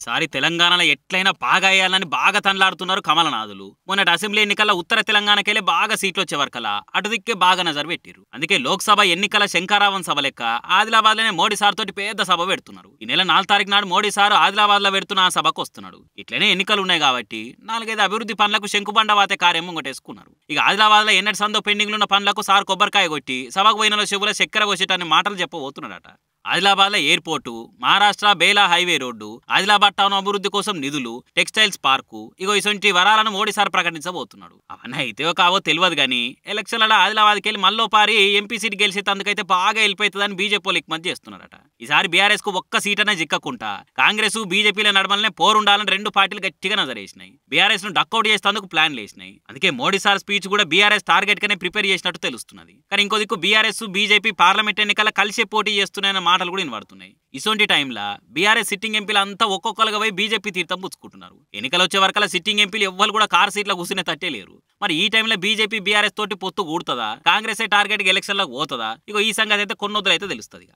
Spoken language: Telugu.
ఈసారి తెలంగాణలో ఎట్లయినా బాగా అయ్యాలని బాగా తనలాడుతున్నారు కమలనాథులు. మొన్నటి అసెంబ్లీ ఎన్నికల్లో ఉత్తర తెలంగాణకెళ్ళి బాగా సీట్లు వచ్చేవరకలా అటు దిక్కే బాగా నజరు పెట్టిరు. అందుకే లోక్సభ ఎన్నికల శంకరావం సభ లెక్క ఆదిలాబాద్ లోనే మోడీ సార్ తోటి పెద్ద సభ పెడుతున్నారు. ఈ నెల 4 తారీఖు నాడు మోడీ సార్ ఆదిలాబాద్ లో పెడుతున్న ఆ సభకు వస్తున్నాడు. ఇట్లనే ఎన్నికలు ఉన్నాయి కాబట్టి 4-5 అభివృద్ధి పనులకు శంకుబండ వాతే కార్యం ముంగటేసుకున్నారు. ఇక ఆదిలాబాద్ లో ఎన్నటి సందో పెండింగ్ ఉన్న పనులకు సార్ కొబ్బరికాయ కొట్టి సభకు పోయిన శివుల చక్కెర పోసేటని మాటలు చెప్పబోతున్నాడట. ఆదిలాబాద్లో airport, Maharashtra Bela highway road, Adilabad town అభివృద్ధి కోసం నిధులు, టెక్స్టైల్స్ పార్కు, ఇటువంటి వరాలను మోడీ సార్ ప్రకటించబోతున్నాడు. అవన్నీ అయితే కావో తెలియదు కానీ ఎలక్షన్లలో ఆదిలాబాద్కి వెళ్ళి మళ్ళోపారి ఎంపీ సీట్ గెలిచేందుకైతే బాగా వెళ్ళిపోతుందని బీజేపీ వాళ్ళు ఎక్కువ చేస్తున్నారట. ఈసారి బీఆర్ఎస్ కు ఒక్క సీట్ అనే జిక్కకుంటా కాంగ్రెస్ బీజేపీల నడమలనే పోరుండాలని 2 పార్టీలు గట్టిగా నజరేసినాయి. బీఆర్ఎస్ ను డక్అౌట్ చేసేందుకు ప్లాన్లు వేసినాయి. అందుకే మోడీ సార్ స్పీచ్ కూడా బీఆర్ఎస్ టార్గెట్ గానే ప్రిపేర్ చేసినట్టు తెలుస్తున్నది. కానీ ఇంకో దిక్కు బీఆర్ఎస్ బీజేపీ పార్లమెంట్ ఎన్నికల కలిసే పోటీ చేస్తున్నాయన్న మాటలు కూడా వినబడుతున్నాయి. ఇసొంటి టైంలో బీఆర్ఎస్ సిట్టింగ్ ఎంపీలు అంతా ఒక్కొక్కరుగా పోయి బీజేపీ తీర్థం పుచ్చుకుంటున్నారు. ఎన్నికలు వచ్చే వరకల్లా సిట్టింగ్ ఎంపీలు ఎవ్వరు కూడా కార్ సీట్లో కూర్చునే తట్టే లేరు. మరి ఈ టైంలో బీజేపీ బీఆర్ఎస్ తోటి పొత్తు కూడుతుందా, కాంగ్రెస్ టార్గెట్ ఎలక్షన్ లో పోతుందా? ఈ సంగతి అయితే కొన్నొద్దులైతే తెలుస్తుంది.